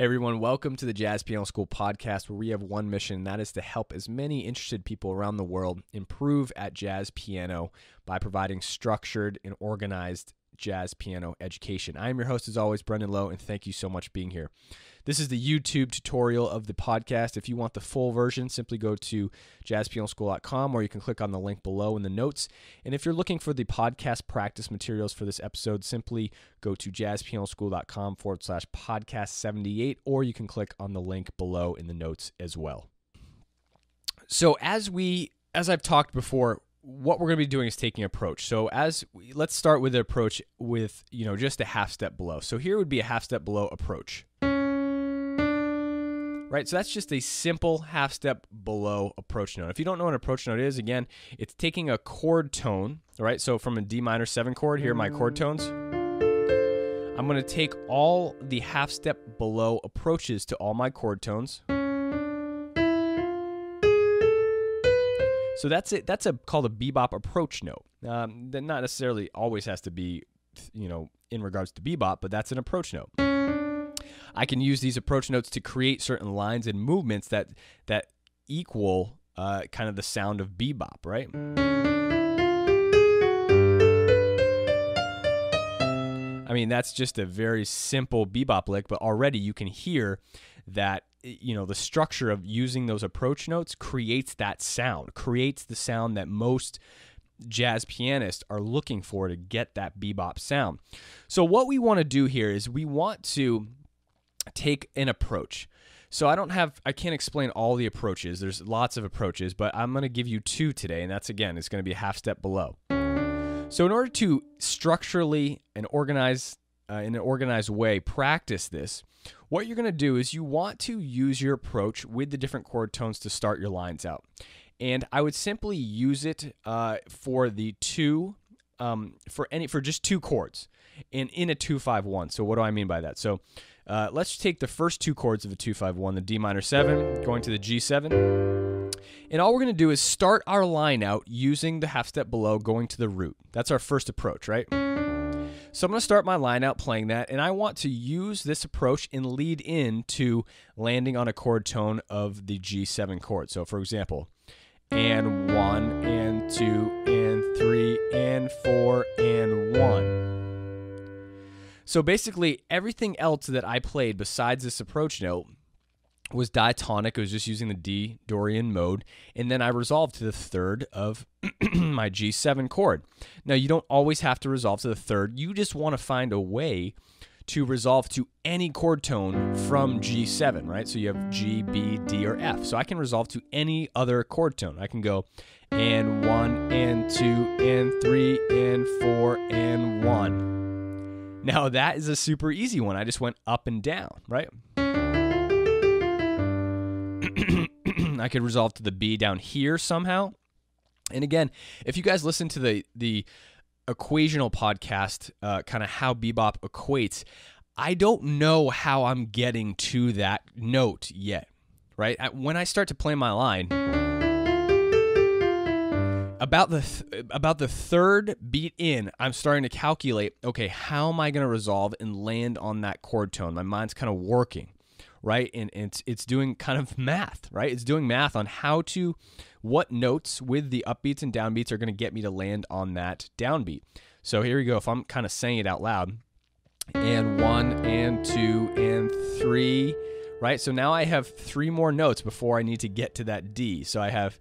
Hey everyone, welcome to the Jazz Piano School podcast, where we have one mission, and that is to help as many interested people around the world improve at jazz piano by providing structured and organized jazz piano education. I am your host, as always, Brendan Lowe, and thank you so much for being here. This is the YouTube tutorial of the podcast. If you want the full version, simply go to JazzPianoSchool.com, or you can click on the link below in the notes. And if you're looking for the podcast practice materials for this episode, simply go to JazzPianoSchool.com/podcast 78, or you can click on the link below in the notes as well. So as I've talked before, what we're going to be doing is taking approach. So let's start with the approach with, just a half step below. So here would be a half step below approach. Right, so that's just a simple half step below approach note. If you don't know what an approach note is, again, it's taking a chord tone, right? So from a D minor 7 chord, here are my chord tones. I'm going to take all the half step below approaches to all my chord tones. So that's it. That's called a bebop approach note. That not necessarily always has to be, in regards to bebop, but that's an approach note. I can use these approach notes to create certain lines and movements that equal kind of the sound of bebop, right? I mean, that's just a very simple bebop lick, but already you can hear that, the structure of using those approach notes creates that sound, creates the sound that most jazz pianists are looking for to get that bebop sound. So what we want to do here is we want to take an approach. So I can't explain all the approaches. There's lots of approaches, but I'm going to give you two today, and that's, again, it's going to be a half step below. So in order to structurally and organize in an organized way practice this, what you're going to do is you want to use your approach with the different chord tones to start your lines out. And I would simply use it for the two for just two chords and in a 2-5-1. So what do I mean by that? So let's take the first two chords of a 2-5-1, the D minor 7 going to the G7. And all we're going to do is start our line out using the half step below going to the root. That's our first approach, right? So I'm going to start my line out playing that, and I want to use this approach and lead into landing on a chord tone of the G7 chord. So for example, and 1, and 2, and 3, and 4, and 1. So basically, everything else that I played besides this approach note was diatonic. It was just using the D Dorian mode, and then I resolved to the third of my G7 chord. Now, you don't always have to resolve to the third. You just want to find a way to resolve to any chord tone from G7, right? So you have G, B, D, or F. So I can resolve to any other chord tone. I can go and 1, and 2, and 3, and 4, and 1. Now that is a super easy one. I just went up and down, right? I could resolve to the B down here somehow. And again, if you guys listen to the equational podcast, kind of how bebop equates, I don't know how I'm getting to that note yet, right? When I start to play my line, about the third beat in, I'm starting to calculate, okay, how am I going to resolve and land on that chord tone? My mind's kind of working, right? And it's doing kind of math, right? It's doing math on what notes with the upbeats and downbeats are going to get me to land on that downbeat. So here we go. If I'm kind of saying it out loud, and 1, and 2, and 3, right? So now I have 3 more notes before I need to get to that D. So I have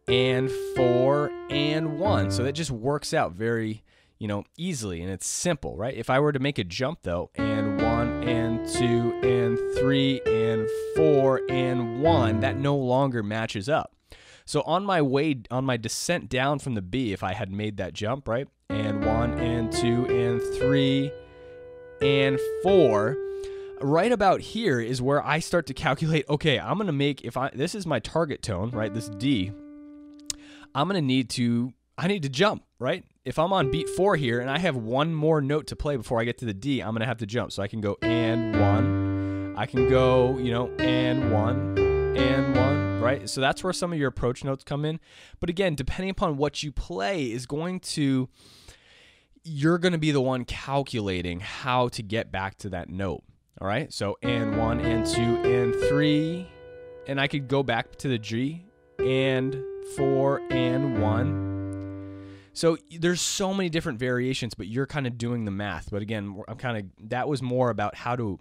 and 4, and 1. So that just works out very, easily, and it's simple, right? If I were to make a jump though, and 1, and 2, and 3, and 4, and 1, that no longer matches up. So on my descent down from the B, if I had made that jump, right? And 1, and 2, and 3, and 4, right about here is where I start to calculate, okay, I'm going to make, this is my target tone, right? This D, I need to jump, right? If I'm on beat 4 here and I have one more note to play before I get to the D, I'm going to have to jump. So I can go and 1, I can go, and 1, and 1, right? So that's where some of your approach notes come in. But again, depending upon what you play you're going to be the one calculating how to get back to that note. All right, so and 1 and 2 and 3, and I could go back to the G and 4 and 1. So there's so many different variations, but you're kind of doing the math. But again, that was more about how to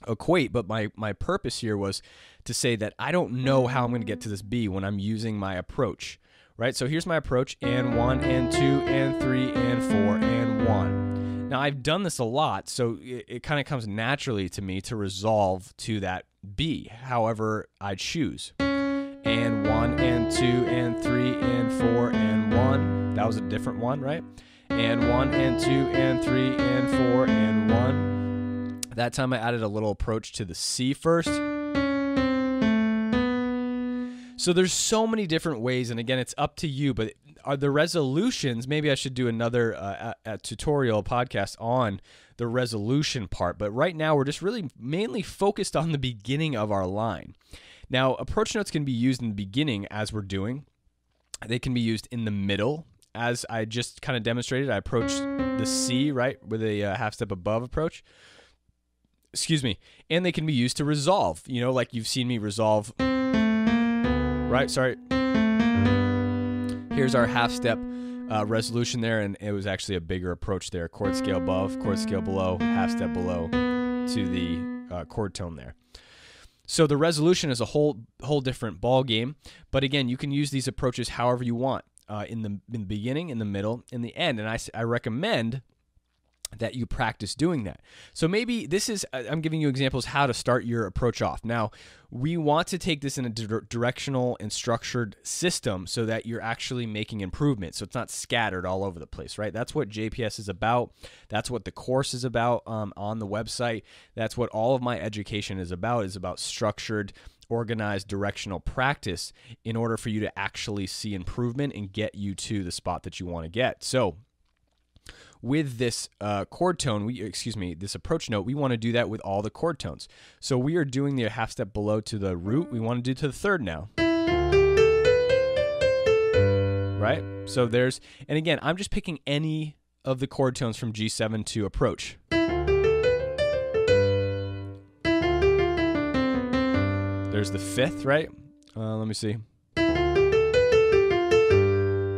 equate, but my purpose here was to say that I don't know how I'm going to get to this B when I'm using my approach, right? So here's my approach, and 1 and 2 and 3 and 4 and 1. Now, I've done this a lot, so it kind of comes naturally to me to resolve to that B, however I choose. And 1 and 2 and 3 and 4 and 1. That was a different one, right? And 1 and 2 and 3 and 4 and 1. That time I added a little approach to the C first. So there's so many different ways, and again, it's up to you, but are the resolutions, maybe I should do another a tutorial podcast on the resolution part, but right now we're just really mainly focused on the beginning of our line. Now, approach notes can be used in the beginning as we're doing. They can be used in the middle, as I just kind of demonstrated. I approached the C, right, with a half step above approach. Excuse me. And they can be used to resolve, like you've seen me resolve, right? Sorry. Here's our half step resolution there, and it was actually a bigger approach there. Chord scale above, chord scale below, half step below to the chord tone there. So the resolution is a whole different ball game, but again, you can use these approaches however you want, in the beginning, in the middle, in the end, and I recommend that you practice doing that. So maybe I'm giving you examples how to start your approach off. Now, we want to take this in a directional and structured system so that you're actually making improvements, so it's not scattered all over the place, right? That's what JPS is about. That's what the course is about on the website. That's what all of my education is about structured, organized, directional practice in order for you to actually see improvement and get you to the spot that you want to get. So with this chord tone, this approach note, we want to do that with all the chord tones. So we are doing the half step below to the root. We want to do to the third now. Right? So and again, I'm just picking any of the chord tones from G7 to approach. There's the fifth, right? Let me see.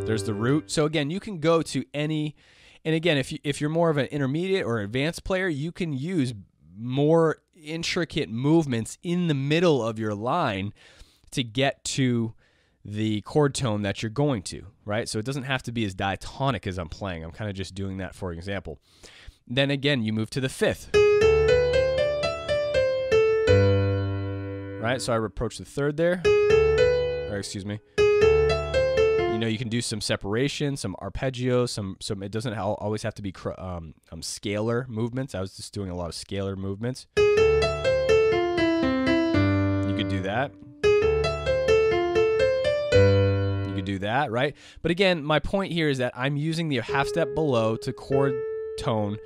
There's the root. So again, you can go to any. And again, if you're more of an intermediate or advanced player, you can use more intricate movements in the middle of your line to get to the chord tone that you're going to, right? So it doesn't have to be as diatonic as I'm playing. I'm kind of just doing that for example. Then again, you move to the fifth. Right? So I approach the third there. Or excuse me. You can do some separation, some arpeggio, some. It doesn't always have to be scalar movements. I was just doing a lot of scalar movements. You could do that. You could do that, right? But again, my point here is that I'm using the half step below to chord tone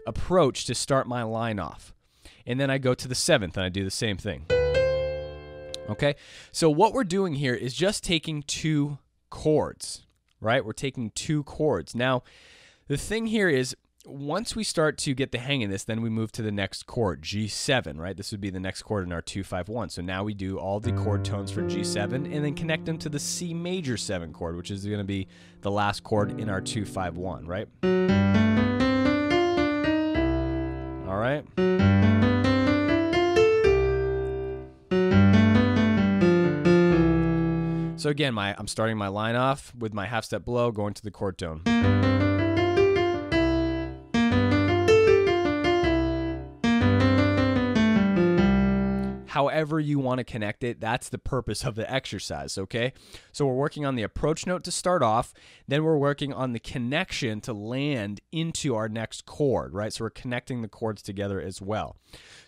approach to start my line off. And then I go to the seventh and I do the same thing. Okay? So what we're doing here is just taking two chords, right? We're taking two chords. Now, the thing here is, once we start to get the hang of this, then we move to the next chord, G7, right? This would be the next chord in our 2-5-1. So now we do all the chord tones for G7 and then connect them to the C major 7 chord, which is going to be the last chord in our 2-5-1, right? All right. So again, I'm starting my line off with my half step below, going to the chord tone. However you want to connect it, that's the purpose of the exercise, okay? So we're working on the approach note to start off, then we're working on the connection to land into our next chord, right? So we're connecting the chords together as well.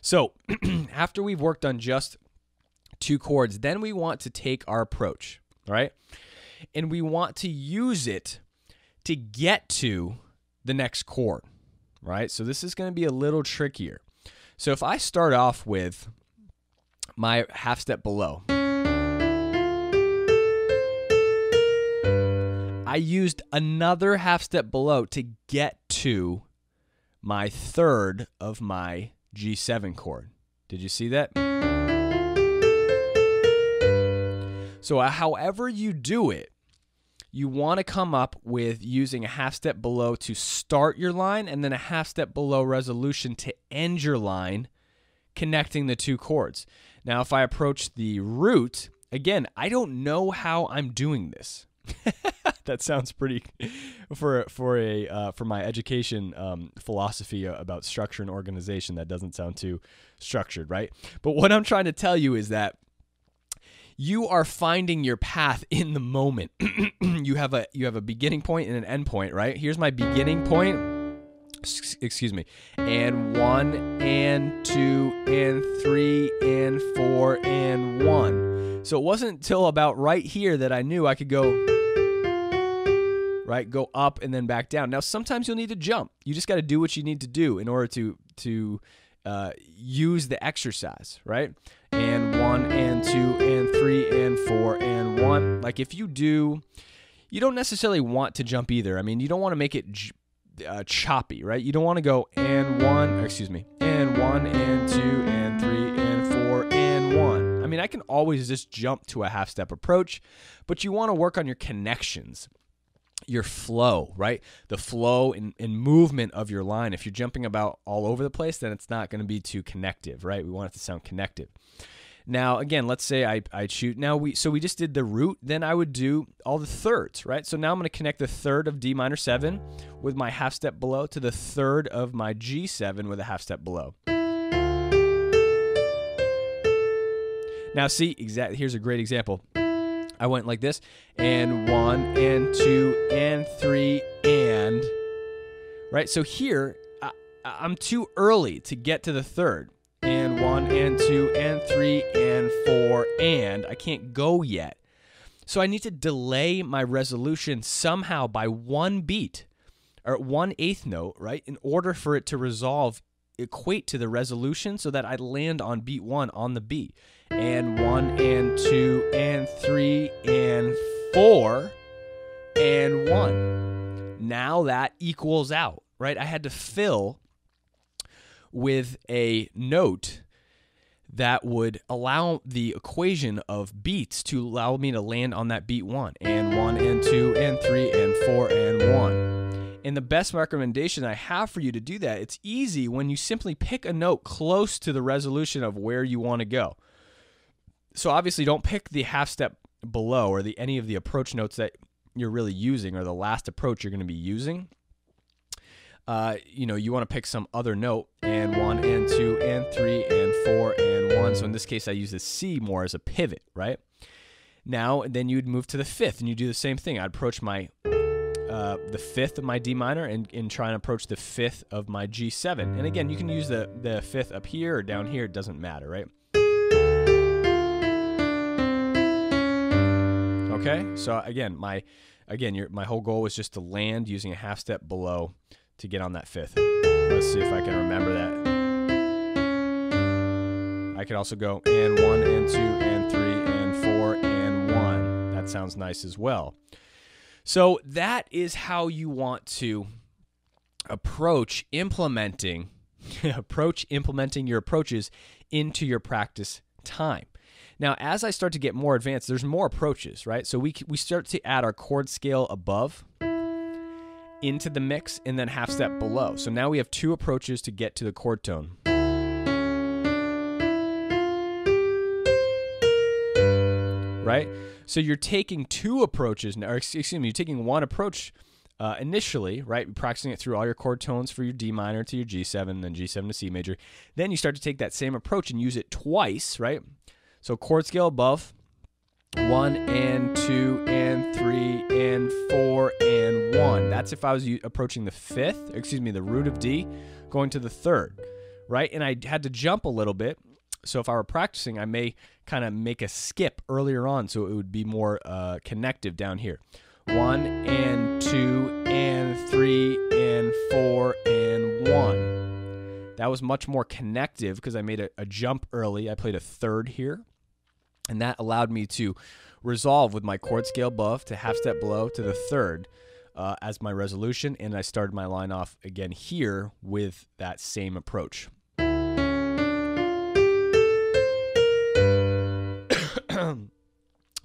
So after we've worked on just two chords, then we want to take our approach, right? And we want to use it to get to the next chord, right? So this is going to be a little trickier. So if I start off with my half step below, I used another half step below to get to my third of my G7 chord. Did you see that? So however you do it, you want to come up with using a half step below to start your line and then a half step below resolution to end your line, connecting the two chords. Now, if I approach the root, again, I don't know how I'm doing this. That sounds pretty for my education philosophy about structure and organization. That doesn't sound too structured, right? But what I'm trying to tell you is that you are finding your path in the moment. You have a beginning point and an end point, right? Here's my beginning point. Excuse me. And 1 and 2 and 3 and 4 and 1. So it wasn't until about right here that I knew I could go up and then back down. Now sometimes you'll need to jump. You just got to do what you need to do in order to use the exercise, right? And 1 and 2 and 3 and 4 and 1. Like if you don't necessarily want to jump either. I mean, you don't want to make it choppy, right? You don't want to go and 1 and 2 and 3 and 4 and 1. I mean, I can always just jump to a half step approach, but you want to work on your connections, your flow, right? The flow and movement of your line. If you're jumping about all over the place, then it's not going to be too connective, right? We want it to sound connective. Now, again, let's say I shoot. Now, we just did the root. Then I would do all the thirds, right? So now I'm going to connect the third of D minor 7 with my half step below to the third of my G7 with a half step below. Now, see, here's a great example. I went like this, and 1 and 2 and 3 and, right? So here, I'm too early to get to the third. And 1 and 2 and 3 and 4 and I can't go yet. So I need to delay my resolution somehow by one beat or 1/8 note, right? In order for it to equate to the resolution so that I land on beat 1 on the beat. And 1 and 2 and 3 and 4 and 1. Now that equals out, right? I had to fill with a note that would allow the equation of beats to allow me to land on that beat 1 and 1 and 2 and 3 and 4 and 1. And the best recommendation I have for you to do that, it's easy when you simply pick a note close to the resolution of where you want to go. So obviously don't pick the half step below or any of the approach notes that you're really using or the last approach you're going to be using. You want to pick some other note and 1 and 2 and 3 and 4 and 1. So in this case, I use the C more as a pivot, right? Now, then you'd move to the fifth and you do the same thing. I'd approach my the fifth of my D minor and try and approach the fifth of my G7. And again, you can use the fifth up here or down here. It doesn't matter, right? Okay. So again, my whole goal was just to land using a half step below to get on that fifth. Let's see if I can remember that. I could also go and 1 and 2 and 3 and 4 and 1. That sounds nice as well. So that is how you want to approach implementing your approaches into your practice time. Now, as I start to get more advanced, there's more approaches, right? So we start to add our chord scale above into the mix and then half step below. So now we have two approaches to get to the chord tone. Right? So you're taking two approaches, or excuse me, you're taking one approach initially, right? Practicing it through all your chord tones for your D minor to your G7, then G7 to C major. Then you start to take that same approach and use it twice, right? So chord scale above, 1 and 2 and 3 and 4 and 1. That's if I was approaching the root of D, going to the third, right? And I had to jump a little bit. So if I were practicing, I may kind of make a skip earlier on so it would be more connective down here. 1 and 2 and 3 and 4 and 1. That was much more connective because I made a jump early. I played a third here. And that allowed me to resolve with my chord scale above to half step below to the third as my resolution. And I started my line off again here with that same approach.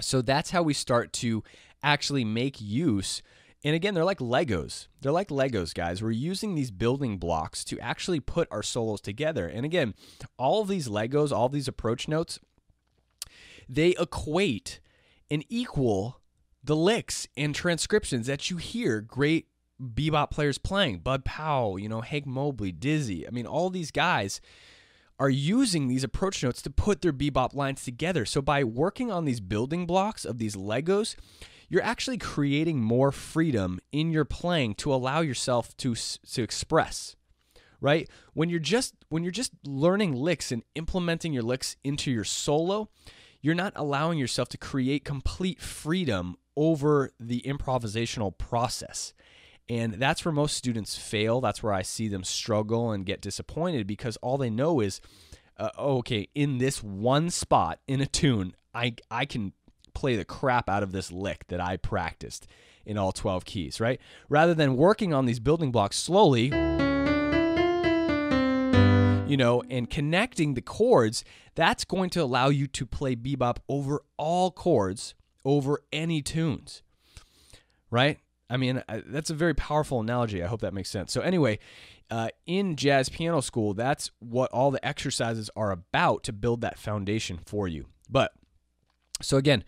So that's how we start to actually make use. And again, they're like Legos. They're like Legos, guys. We're using these building blocks to actually put our solos together. And again, all of these Legos, all of these approach notes, they equate and equal the licks and transcriptions that you hear great bebop players playing. Bud Powell, Hank Mobley, Dizzy. I mean, all these guys are using these approach notes to put their bebop lines together. So by working on these building blocks of these Legos, you're actually creating more freedom in your playing to allow yourself to express, right? When you're just learning licks and implementing your licks into your solo, you're not allowing yourself to create complete freedom over the improvisational process. And that's where most students fail. That's where I see them struggle and get disappointed, because all they know is, okay, in this one spot in a tune, I can play the crap out of this lick that I practiced in all 12 keys, right? Rather than working on these building blocks slowly, and connecting the chords, that's going to allow you to play bebop over all chords, over any tunes, right? I mean, that's a very powerful analogy. I hope that makes sense. So anyway, in Jazz Piano School, that's what all the exercises are about, to build that foundation for you. So again,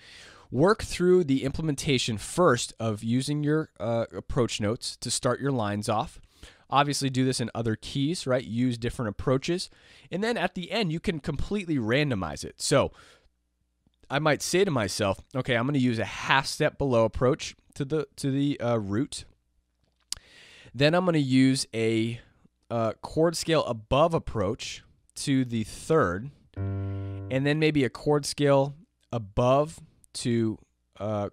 work through the implementation first of using your approach notes to start your lines off. Obviously, do this in other keys, right? Use different approaches. And then at the end, you can completely randomize it. So I might say to myself, okay, I'm going to use a half step below approach to the root. Then I'm going to use a chord scale above approach to the third, and then maybe a chord scale above to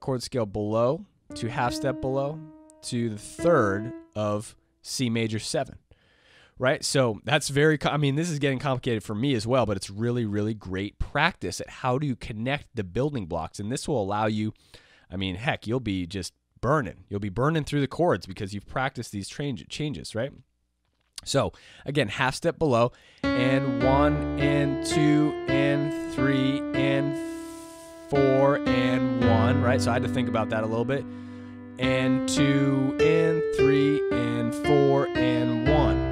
chord scale below to half step below to the third of C major 7. Right? So that's this is getting complicated for me as well, but it's really, really great practice at how do you connect the building blocks. And this will allow you, heck, you'll be just burning. You'll be burning through the chords because you've practiced these changes, right? So again, half step below, and 1 and 2 and 3 and 4 and 1, right? So I had to think about that a little bit. And 2 and 3 and 4 and 1.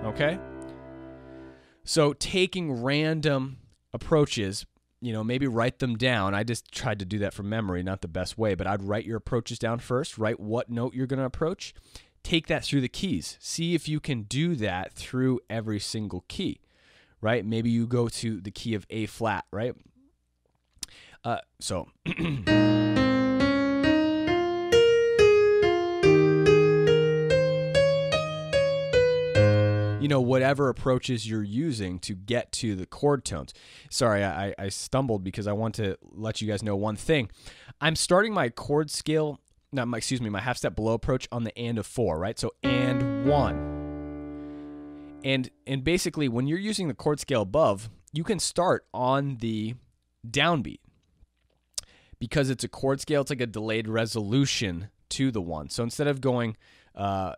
Okay? So taking random approaches, maybe write them down. I just tried to do that from memory, not the best way, but I'd write your approaches down first, write what note you're going to approach, take that through the keys. See if you can do that through every single key, right? Maybe you go to the key of A flat, right? Whatever approaches you're using to get to the chord tones. Sorry, I stumbled because I want to let you guys know one thing. I'm starting my chord scale, my half step below approach on the and of 4, right? So and 1. And basically when you're using the chord scale above, you can start on the downbeat. Because it's a chord scale, it's like a delayed resolution to the 1. So instead of going 1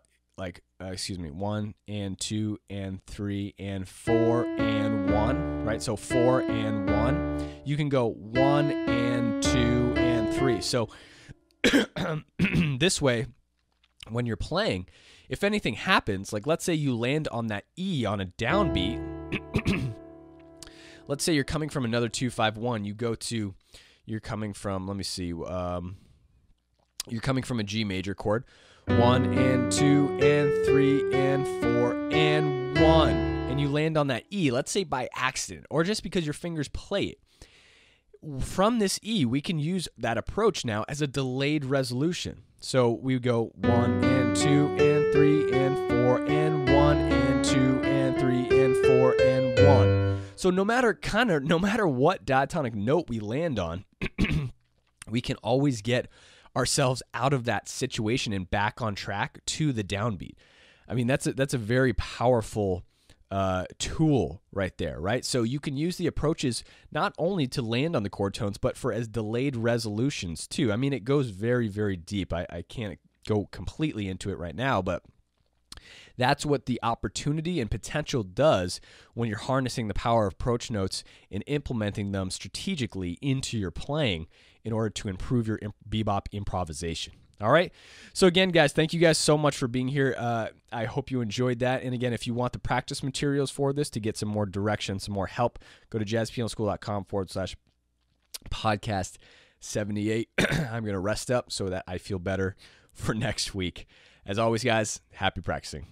and 2 and 3 and 4 and 1, right? So 4 and 1. You can go 1 and 2 and 3. So this way, when you're playing, if anything happens, like let's say you land on that E on a downbeat, let's say you're coming from another 2-5-1, you're coming from, you're coming from a G major chord, 1 and 2 and 3 and 4 and 1, and you land on that E, let's say by accident, or just because your fingers play it. From this E, we can use that approach now as a delayed resolution. So we go 1 and 2 and 3 and 4 and 1 and 2 and 3 and 4 and 1. So no matter what diatonic note we land on, we can always get ourselves out of that situation and back on track to the downbeat. That's a very powerful tool right there, right? So you can use the approaches not only to land on the chord tones, but for as delayed resolutions too. It goes very, very deep. I can't go completely into it right now, but That's what the opportunity and potential does when you're harnessing the power of approach notes and implementing them strategically into your playing in order to improve your bebop improvisation. All right. So again, guys, thank you guys so much for being here. I hope you enjoyed that. And again, if you want the practice materials for this to get some more direction, some more help, go to JazzPianoSchool.com/podcast 78. I'm going to rest up so that I feel better for next week. As always, guys, happy practicing.